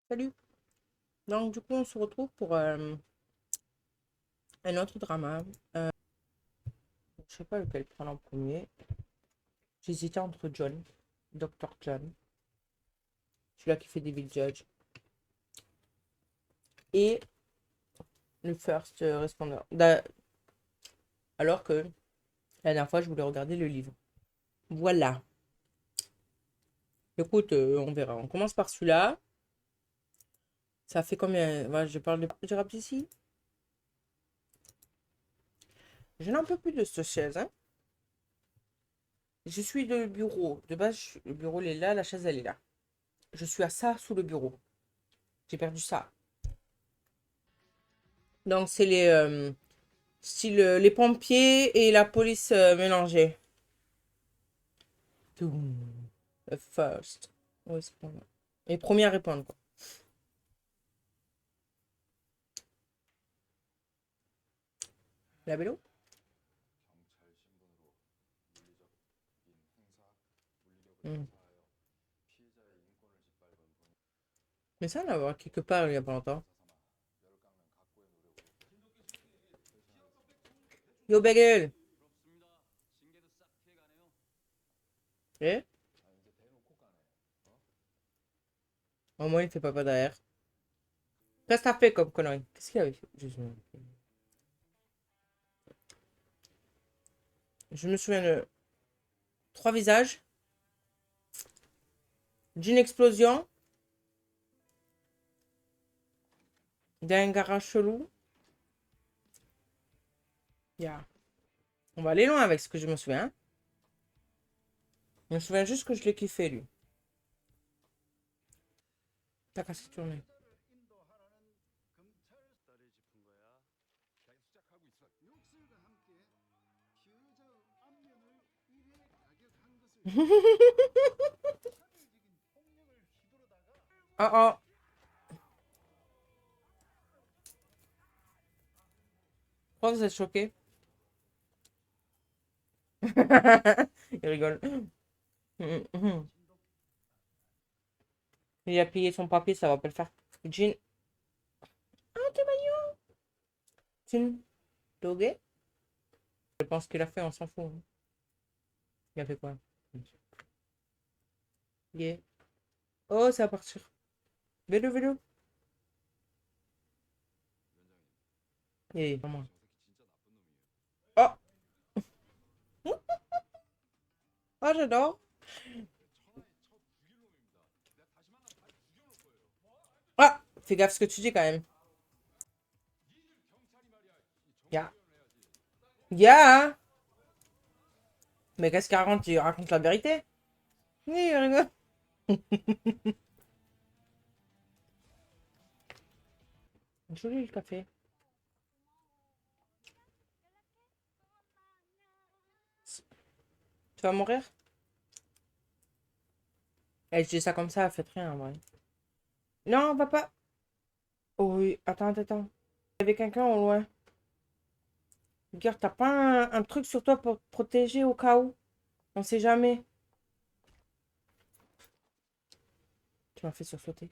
Salut. Donc, du coup, on se retrouve pour un autre drama. Je sais pas lequel prendre en premier. J'hésitais entre John, Dr. John, celui-là qui fait Devil Judge, et le First Responder. Alors que la dernière fois, je voulais regarder le livre. Voilà. Écoute, on verra. On commence par celui-là. Ça fait combien? Voilà, je parle de rap ici. Je n'en peux plus de cette chaise, hein. Je suis de bureau. De base, le bureau, il est là, la chaise, elle est là. Je suis à ça sous le bureau. J'ai perdu ça. Donc, c'est style les pompiers et la police mélangés. Toum. First. Ouais, c'est pas mal. Les premiers à répondre, quoi. La vélo? Hmm. Mais ça, on l'a voir quelque part il y a pas longtemps. Yo, bagel! Eh? Au moins, il fait papa derrière. Qu'est-ce que t'as fait comme connerie? Qu'est-ce qu'il avait fait? Je me souviens de trois visages, d'une explosion, d'un garage chelou. Yeah. On va aller loin avec ce que je me souviens. Je me souviens juste que je l'ai kiffé, lui. T'as qu'à se tourner. Oh oh. Pourquoi vous êtes choqués? Il rigole. Il a plié son papier, ça va pas le faire. Jean. Ah, t'es mignon. Jean. Doguet. Je pense qu'il a fait, on s'en fout, hein. Il a fait quoi? Yeah. Oh, ça va partir. Vélo, vélo. Yeah, vraiment. Oh, oh, j'adore. Ah, fais gaffe ce que tu dis quand même. Ya. Ya. Mais qu'est-ce qu'il raconte? Il raconte la vérité. Oui, il rigole. Joli le café. Tu vas mourir? Eh, je dis ça comme ça, faites rien, ouais. Non, va pas. Oh oui, attends, attends, attends. Il y avait quelqu'un au loin. Regarde, t'as pas un truc sur toi pour te protéger au cas où? On sait jamais. Tu m'as fait sursauter.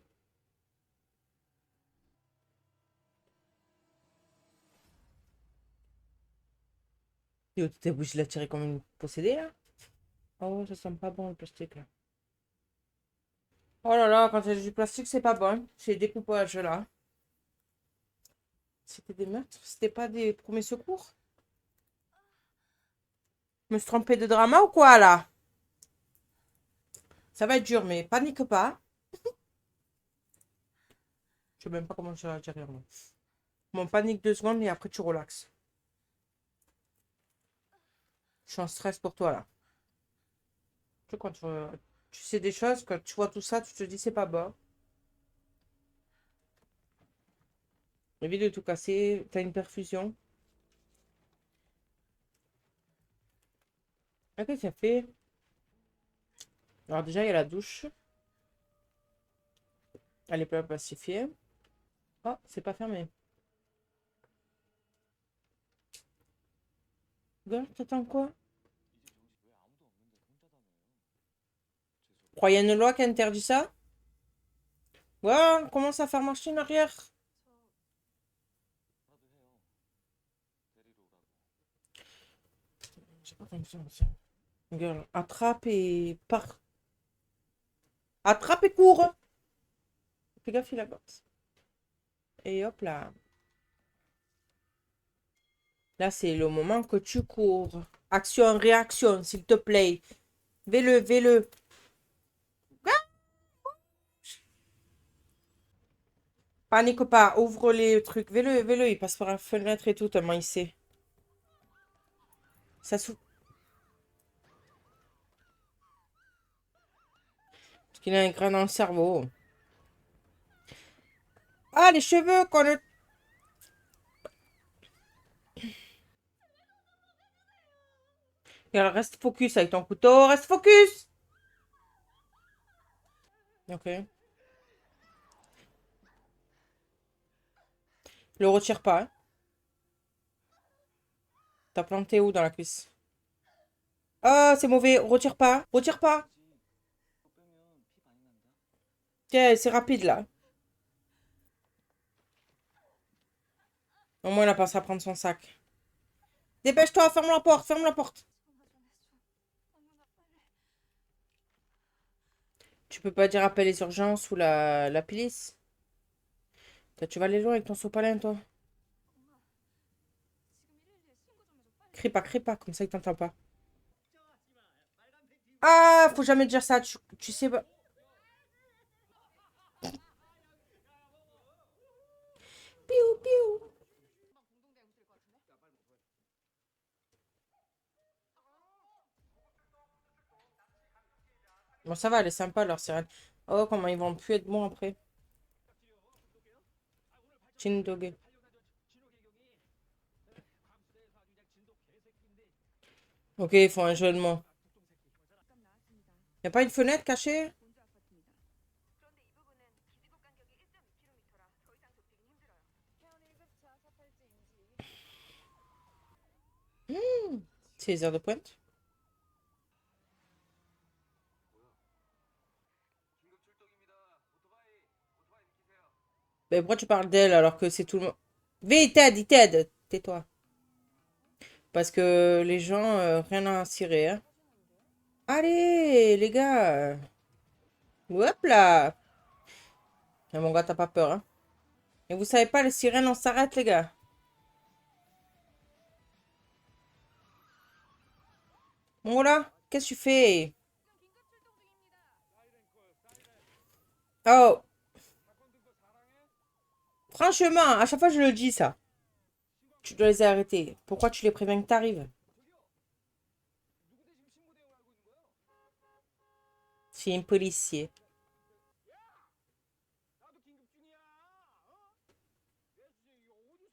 Yo, t'es obligé de la tirer comme une possédée, là? Oh, ça sent pas bon, le plastique, là. Oh là là, quand il y a du plastique, c'est pas bon. Ces découpages-là. C'était des meurtres? C'était pas des premiers secours? Je me suis trompée de drama ou quoi, là? Ça va être dur, mais panique pas. Je sais même pas comment je vais dire, moi. Bon, panique 2 secondes et après tu relaxes. Je suis en stress pour toi, là. Tu sais, quand tu sais des choses, quand tu vois tout ça, tu te dis c'est pas bon. Évite de tout casser. T'as une perfusion. Ah, qu'est-ce que ça fait? Alors déjà, il y a la douche. Elle est pas pacifiée. Oh, c'est pas fermé. Gars, t'attends quoi? Croyez une loi qui interdit ça? Ouais, on commence à faire machine arrière. J'ai pas confiance. Regarde, attrape et part. Attrape et cours. Fais gaffe, il a botte. Et hop là. Là, c'est le moment que tu cours. Action, réaction, s'il te plaît. Vais-le, vais-le. Panique pas, ouvre les trucs. Vais-le, vais-le. Il passe par la fenêtre et tout, tellement il sait. Ça s'ouvre. Parce qu'il a un grain dans le cerveau. Ah, les cheveux qu'on ne... Et alors, reste focus avec ton couteau. Reste focus. Ok. Le retire pas, hein. T'as planté où dans la cuisse? Ah, c'est mauvais. Retire pas. Retire pas. Tiens, c'est rapide là. Au moins, il a pensé à prendre son sac. Dépêche-toi, ferme la porte, ferme la porte. Tu peux pas dire appel les urgences ou la police? Toi, tu vas aller loin avec ton sopalin, toi. Crie pas, comme ça il t'entend pas. Ah, faut jamais dire ça, tu sais pas. Piou, piou. Bon, ça va, elle est sympa, leur sirène. Oh, comment ils vont plus être bons après. Chindoge. Ok, ils font un jeu de mots. Y a pas une fenêtre cachée? C'est les heures de pointe. Mais pourquoi tu parles d'elle alors que c'est tout le monde? Vite, Ted, il t'aide. Tais-toi. Parce que les gens, rien à cirer, hein. Allez, les gars. Hop là. Ah, mon gars, t'as pas peur, hein. Et vous savez pas, les sirènes, on s'arrête, les gars. Bon, là, qu'est-ce que tu fais? Oh, franchement, à chaque fois, je le dis, ça. Tu dois les arrêter. Pourquoi tu les préviens que t'arrives? C'est un policier.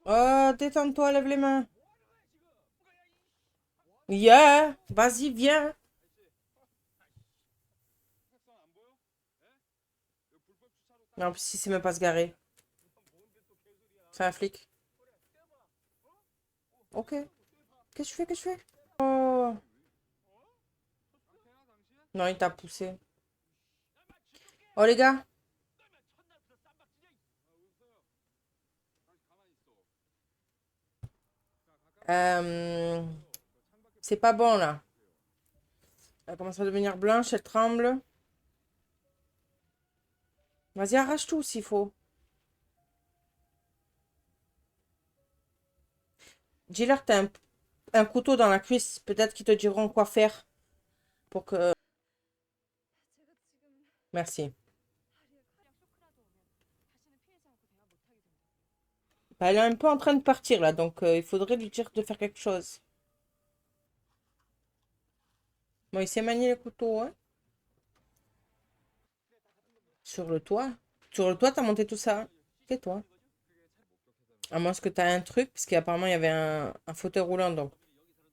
Oh, détends-toi, lève les mains. Yeah, vas-y, viens. Non, en plus, il sait même pas se garer. C'est un flic. Ok. Qu'est-ce que tu fais? Qu'est-ce que tu fais? Oh. Non, il t'a poussé. Oh, les gars. Euh, c'est pas bon, là. Elle commence à devenir blanche, elle tremble. Vas-y, arrache tout s'il faut. Dis-leur que t'as un couteau dans la cuisse. Peut-être qu'ils te diront quoi faire pour que... Merci. Bah, elle est un peu en train de partir, là. Donc, il faudrait lui dire de faire quelque chose. Bon, il sait manier le couteau, hein. Sur le toit. Sur le toit, t'as monté tout ça. C'est toi. À moins que t'as un truc, parce qu'apparemment, il y avait un fauteuil roulant. Donc,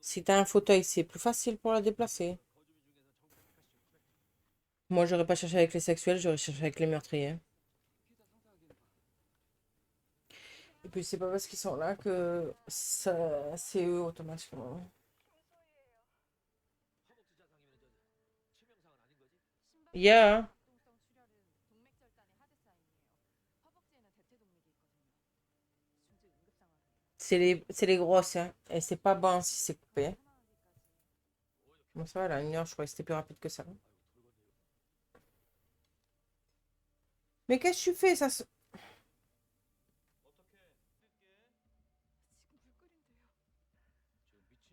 si t'as un fauteuil, c'est plus facile pour la déplacer. Moi, j'aurais pas cherché avec les sexuels, j'aurais cherché avec les meurtriers. Et puis, c'est pas parce qu'ils sont là que ça, c'est eux automatiquement. Yeah. C'est les grosses, hein. Et c'est pas bon si c'est coupé, hein. Bon, ça va, là, 1 heure, je croyais que c'était plus rapide que ça. Mais qu'est-ce que tu fais, ça?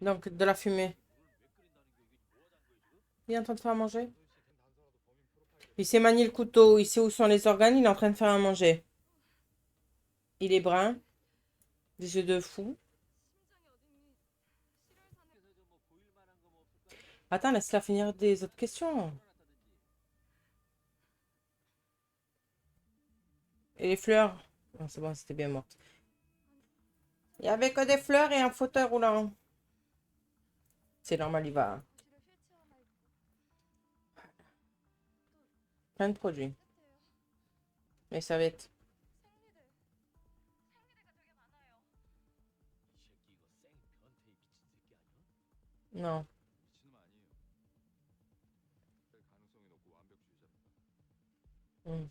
Donc, de la fumée. Il est en train de faire à manger. Il sait manier le couteau, il sait où sont les organes, il est en train de faire à manger. Il est brun, des yeux de fou. Attends, laisse-la finir des autres questions. Et les fleurs? Non, c'est bon, c'était bien morte. Il y avait que des fleurs et un fauteuil roulant. C'est normal, il va. Plein de produits. Mais ça va être. Non. Hmm.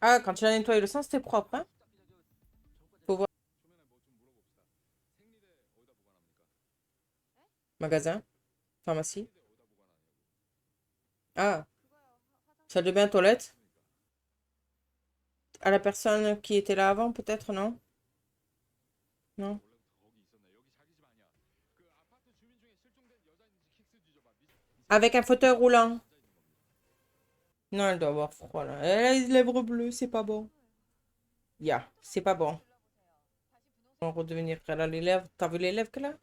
Ah, quand tu as nettoyé le sang, c'était propre, hein? Faut voir. Magasin, pharmacie. Ah, salle de bain, toilette. À la personne qui était là avant, peut-être, non? Non. Avec un fauteuil roulant. Non, elle doit avoir froid, là. Elle a les lèvres bleues, c'est pas bon. C'est pas bon. On va redevenir. Elle a les lèvres. T'as vu les lèvres qu'elle a?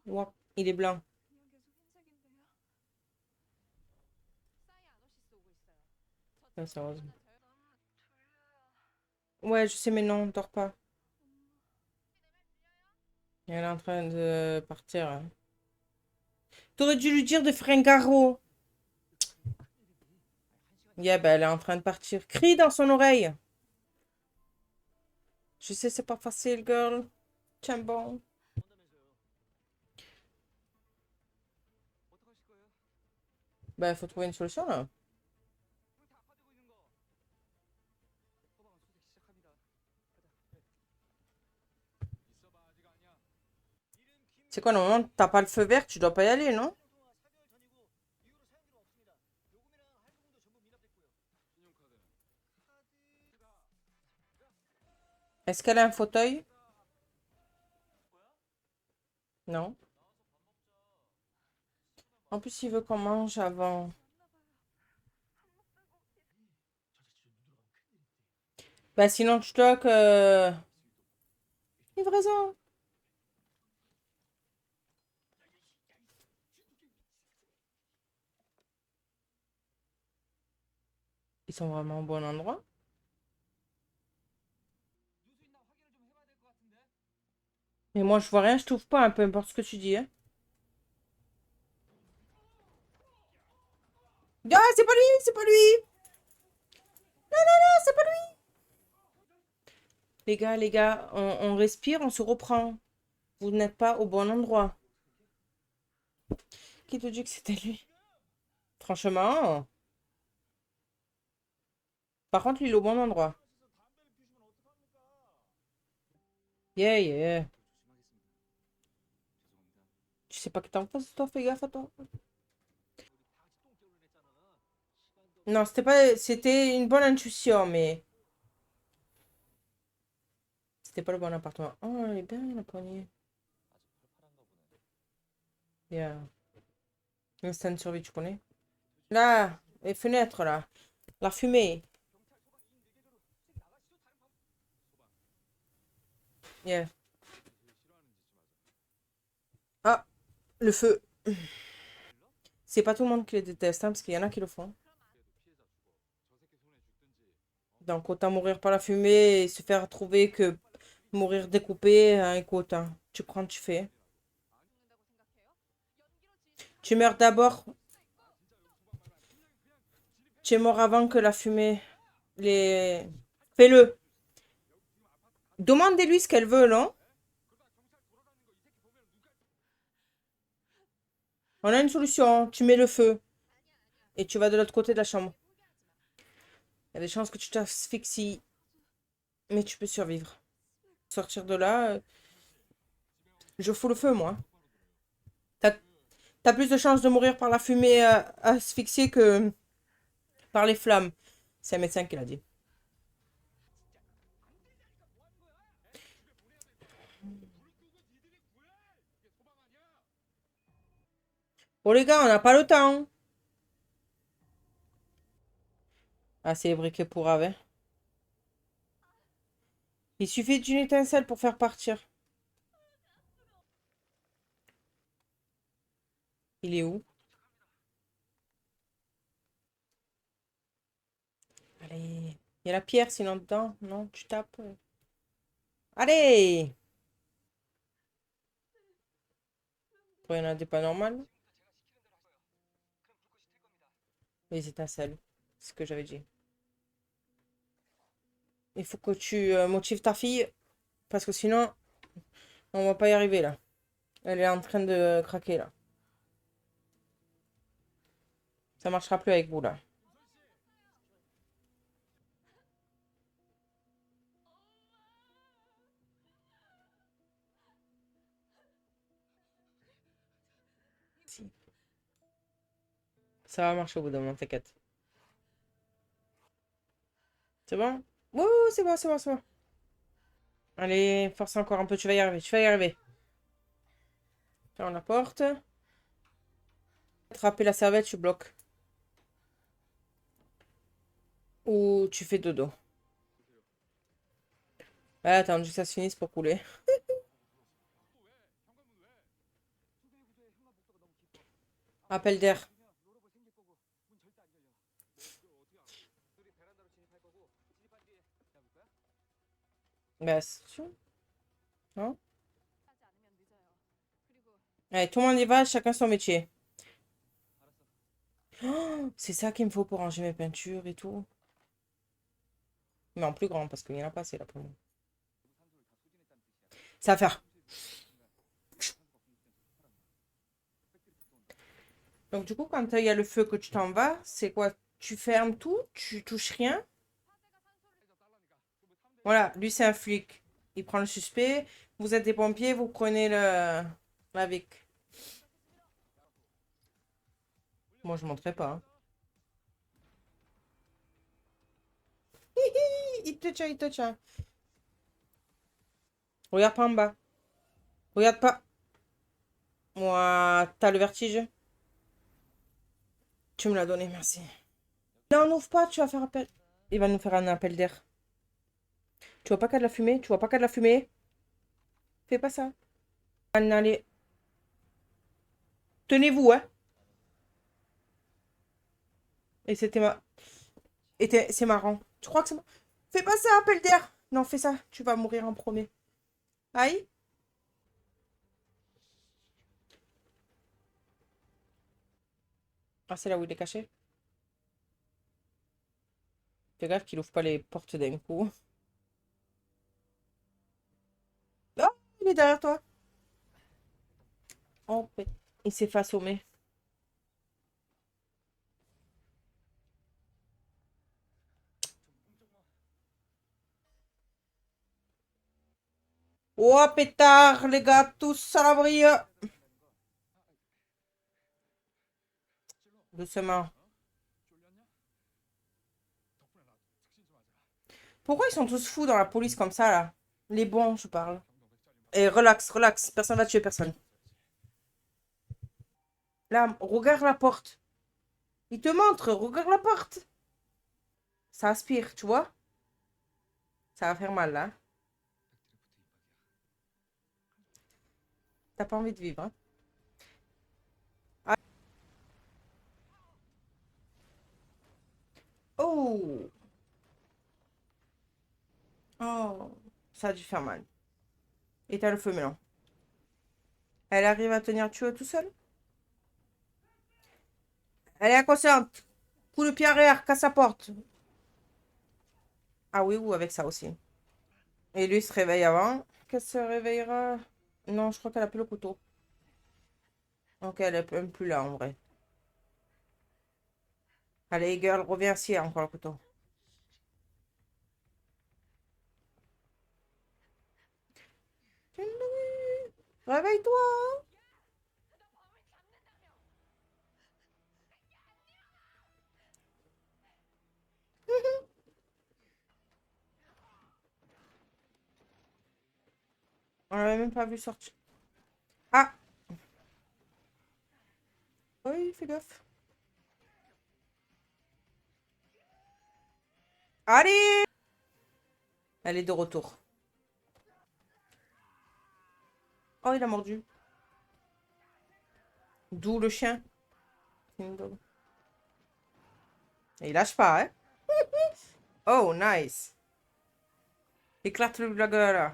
Ouah, il est blanc. Ah, sérieusement. Ouais, je sais, mais non, dors pas. Elle est en train de partir, hein. T'aurais dû lui dire de faire un garrot. Bah, elle est en train de partir. Crie dans son oreille. Je sais, c'est pas facile, girl. Tiens bon. Bah, il faut trouver une solution, là. C'est quoi, normalement, t'as pas le feu vert, tu dois pas y aller, non? Est-ce qu'elle a un fauteuil? Non. En plus, il veut qu'on mange avant. Bah, sinon, tu dois que. Livraison. Ils sont vraiment au bon endroit. Mais moi, je vois rien, je trouve pas, peu importe ce que tu dis, hein. Ah, c'est pas lui, c'est pas lui. Ah, c'est pas lui. Les gars, on respire, on se reprend. Vous n'êtes pas au bon endroit. Qui te dit que c'était lui? Franchement. Par contre, il est au bon endroit. Yeah, yeah. Tu sais pas que t'en penses, toi, fais gaffe à toi. Non, c'était pas. C'était une bonne intuition, mais. C'était pas le bon appartement. Oh, elle est bien, la poignée. Yeah. Instant survie, tu connais? Là, les fenêtres, là. La fumée. Yeah. Ah, le feu. C'est pas tout le monde qui les déteste, hein, parce qu'il y en a qui le font. Donc, autant mourir par la fumée et se faire trouver que mourir découpé, hein, écoute, hein, tu prends, tu fais. Tu meurs d'abord, tu es mort avant que la fumée. Les. Fais-le. Demandez-lui ce qu'elle veut, non? On a une solution. Tu mets le feu et tu vas de l'autre côté de la chambre. Il y a des chances que tu t'asphyxies, mais tu peux survivre. Sortir de là, je fous le feu, moi. T'as, t'as plus de chances de mourir par la fumée asphyxiée que par les flammes. C'est un médecin qui l'a dit. Bon, les gars, on n'a pas le temps. Ah, c'est les briquets pour avec. Il suffit d'une étincelle pour faire partir. Il est où? Allez. Il y a la pierre sinon dedans. Non, tu tapes. Allez! Pourquoi il y en a des pas normales? Les étincelles. C'est ce que j'avais dit. Il faut que tu motives ta fille. Parce que sinon, on va pas y arriver là. Elle est en train de craquer là. Ça marchera plus avec vous là. Si. Ça va marcher au bout d'un moment, t'inquiète. C'est bon? Oui, oui, c'est bon, c'est bon, c'est bon. Allez, force encore un peu, tu vas y arriver, tu vas y arriver. Ferme la porte. Attraper la serviette, tu bloques. Ou tu fais dodo. Ouais, attends, que ça se finisse pour couler. Appel d'air. Bah, c'est sûr. Non. Allez, tout le monde y va, chacun son métier. Oh, c'est ça qu'il me faut pour ranger mes peintures et tout. Mais en plus grand, parce qu'il y en a pas assez là pour moi. Ça va faire. Donc, du coup, quand il y a le feu que tu t'en vas, c'est quoi? Tu fermes tout, tu touches rien. Voilà, lui, c'est un flic. Il prend le suspect. Vous êtes des pompiers, vous prenez la vic. Moi, je ne montrerai pas, hein. Il te tient, il te tient. Regarde pas en bas. Regarde pas. Moi, t'as le vertige? Tu me l'as donné, merci. Non, n'ouvre pas, tu vas faire appel. Il va nous faire un appel d'air. Tu vois pas qu'il y a de la fumée? Tu vois pas qu'il y a de la fumée? Fais pas ça. Allez, tenez-vous, hein. Et c'était ma... C'est marrant. Tu crois que c'est... Fais pas ça, appel d'air. Non, fais ça. Tu vas mourir en premier. Aïe. Ah, c'est là où il est caché. Fais gaffe qu'il ouvre pas les portes d'un coup. Ah, il est derrière toi. Oh, il s'est fait assommer. Oh, pétard, les gars, tous à l'abri. Doucement. Pourquoi ils sont tous fous dans la police comme ça, là? Les bons, je parle. Et relax, relax. Personne va tuer personne. Là, regarde la porte. Il te montre, regarde la porte. Ça aspire, tu vois? Ça va faire mal, là. T'as pas envie de vivre, hein? Ah. Oh! Oh! Ça a dû faire mal. Et t'as le feu maintenant. Elle arrive à tenir Tuo tout seul? Elle est inconsciente. Coup de pied arrière, casse sa porte. Ah oui, ou avec ça aussi. Et lui se réveille avant. Qu'elle se réveillera? Non, je crois qu'elle a plus le couteau. Ok, elle est même plus là en vrai. Allez, girl, reviens ici, encore le couteau. Réveille-toi. On l'avait même pas vu sortir. Ah! Oui, fais gaffe. Allez! Elle est de retour. Oh, il a mordu. D'où le chien. Et il lâche pas, hein? Oh, nice. Éclate-le la gueule.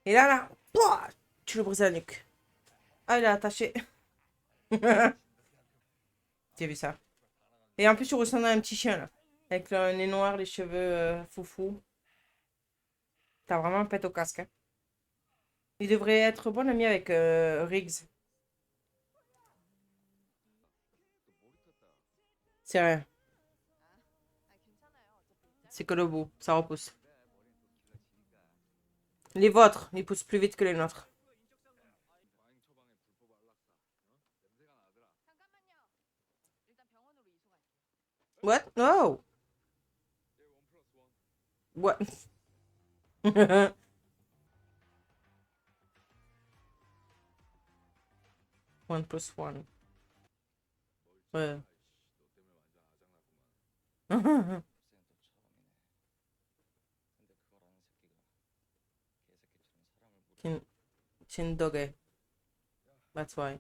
Et là, pouah, tu le brises la nuque. Ah, il est attaché. Tu as vu ça? Et en plus, tu ressembles à un petit chien, là. Avec le nez noir, les cheveux foufou. T'as vraiment un pet au casque, hein. Il devrait être bon ami avec Riggs. C'est rien. C'est que le bout. Ça repousse. Les vôtres, ils poussent plus vite que les nôtres. What? No! What? 1+1. Ouais. 진, 진덕에. That's why.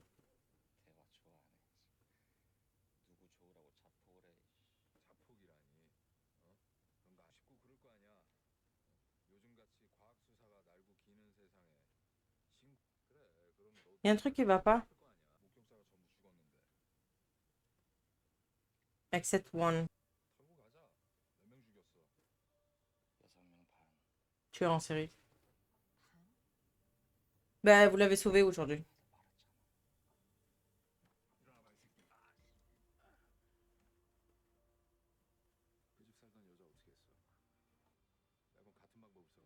Il y a un truc qui va pas. Except one. Tueur en série. Ben, vous l'avez sauvé aujourd'hui.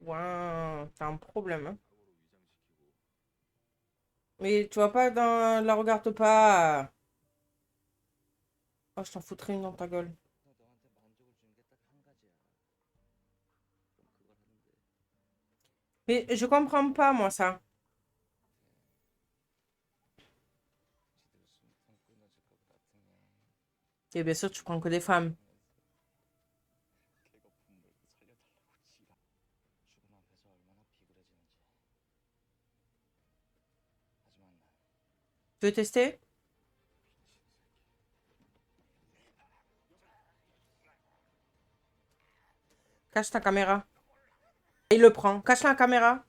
Waouh, t'as un problème, hein. Mais tu vois pas dans... La regarde pas. Oh, je t'en foutrais une dans ta gueule. Mais je comprends pas, moi, ça. Et bien sûr, tu prends que des femmes. Tu veux tester? Cache ta caméra. Il le prend. Cache la caméra.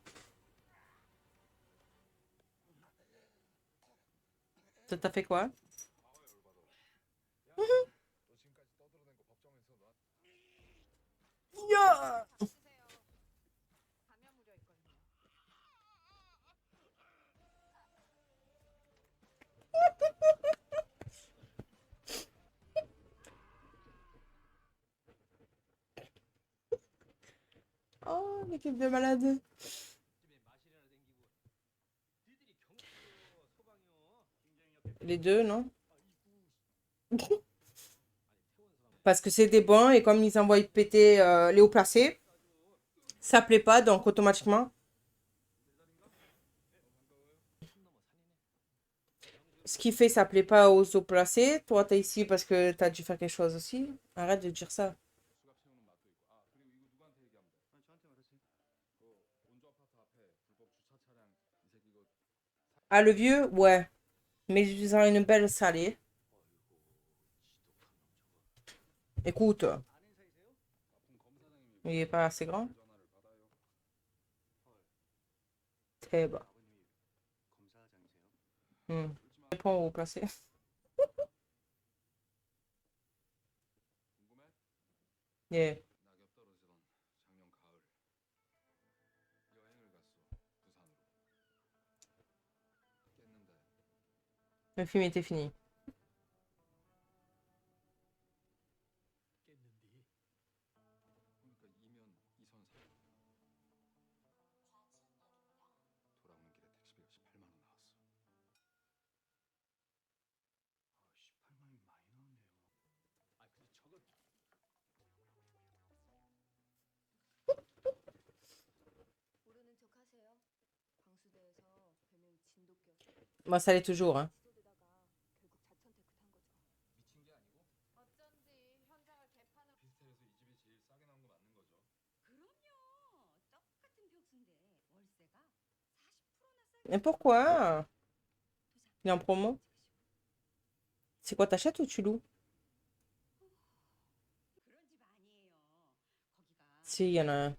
Ça t'a fait quoi? Ya. Oh, l'équipe de malades. Les deux, non? Parce que c'est des bons et comme ils envoient péter les hauts placés, ça plaît pas, donc automatiquement. Ce qui fait ça plaît pas aux hauts placés. Toi, t'es ici parce que t'as dû faire quelque chose aussi. Arrête de dire ça. Ah, le vieux? Ouais. Mais ils ont une belle salée. Écoute, il est pas assez grand. Très bas. Hmm. Réponds au haut placé. Yeah. Le film était fini. Moi, ça l'est toujours, hein. Mais pourquoi? Il est en promo? C'est quoi, t'achètes ou tu loues? Si, il y en a un.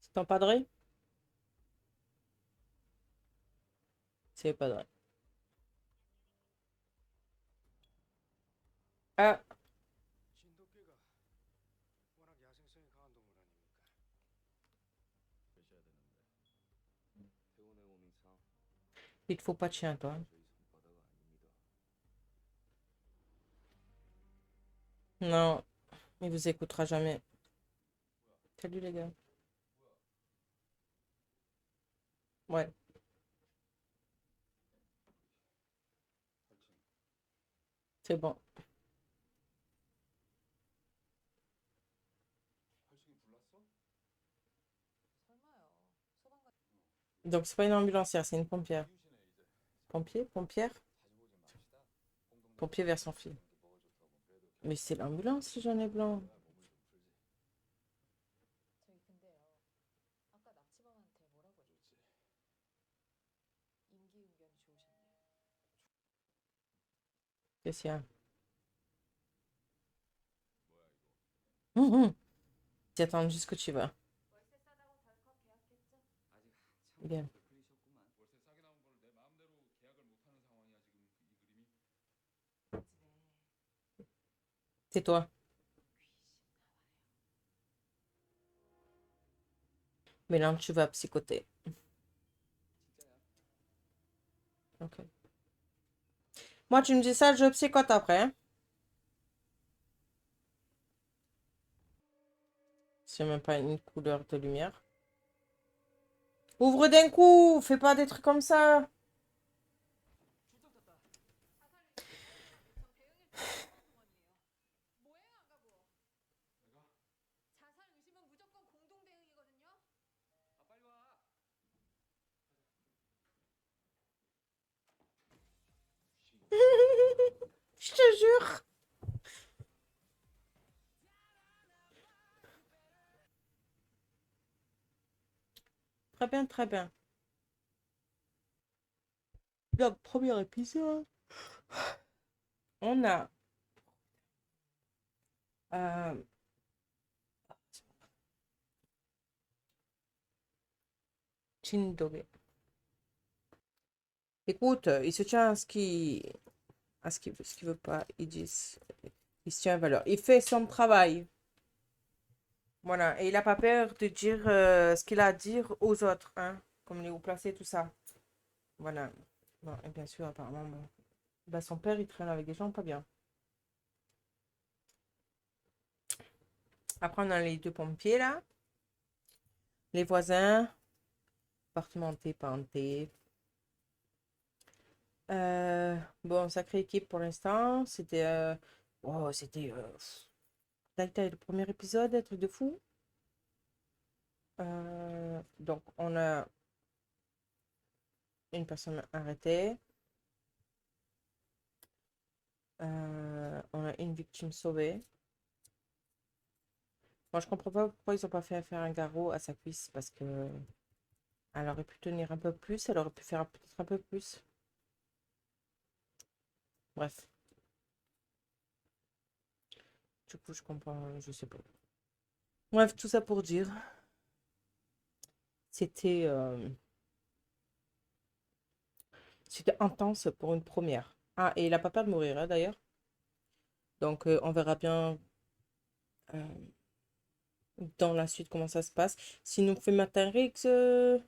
C'est en padré? C'est padré. Ah, il te faut pas de chien, toi. Non, il vous écoutera jamais. Salut les gars. Ouais, c'est bon. Donc, c'est pas une ambulancière, c'est une pompière. Pompier? Pompière? Pompier vers son fille. Mais c'est l'ambulance, le jaune et blanc. Qu'est-ce qu'il y a? Mhm. T'attends jusqu'où tu vas. Bien. C'est toi. Mais là, tu vas psychoter. Ok. Moi, tu me dis ça, je psychote après, hein. C'est même pas une couleur de lumière. Ouvre d'un coup, fais pas des trucs comme ça. Je te jure. Très bien, très bien. Le premier épisode. On a euh, Chindoge. Écoute, il se tient à ce qu'il veut pas. Il se tient à valeur. Il fait son travail. Voilà. Et il n'a pas peur de dire ce qu'il a à dire aux autres, hein. Comme les hauts placés, tout ça. Voilà. Bon, et bien sûr, apparemment, bon. Bah, son père, il traîne avec des gens pas bien. Après, on a les deux pompiers, là. Les voisins. Appartementé, parenté. Bon, sacrée équipe pour l'instant. C'était le premier épisode, un truc de fou. Donc, on a une personne arrêtée. On a une victime sauvée. Moi, je comprends pas pourquoi ils ont pas fait faire un garrot à sa cuisse parce que elle aurait pu tenir un peu plus, elle aurait pu faire peut-être un peu plus. Bref, du coup, je comprends, je sais pas. Bref, tout ça pour dire, c'était c'était intense pour une première. Ah, et il a pas peur de mourir, hein, d'ailleurs. Donc, on verra bien euh, dans la suite comment ça se passe. S'il nous fait matin Rix, oh,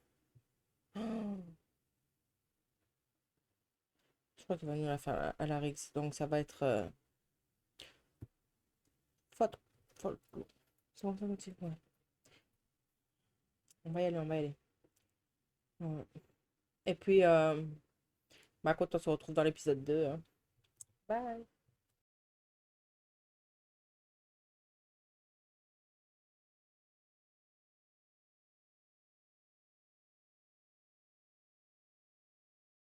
je crois qu'il va nous la faire à la Rix. Donc, ça va être faute. Folle. C'est comme ça qu'on dit, ouais. On va y aller, on va y aller. Ouais. Et puis, bah, quand on se retrouve dans l'épisode 2, hein. Bye.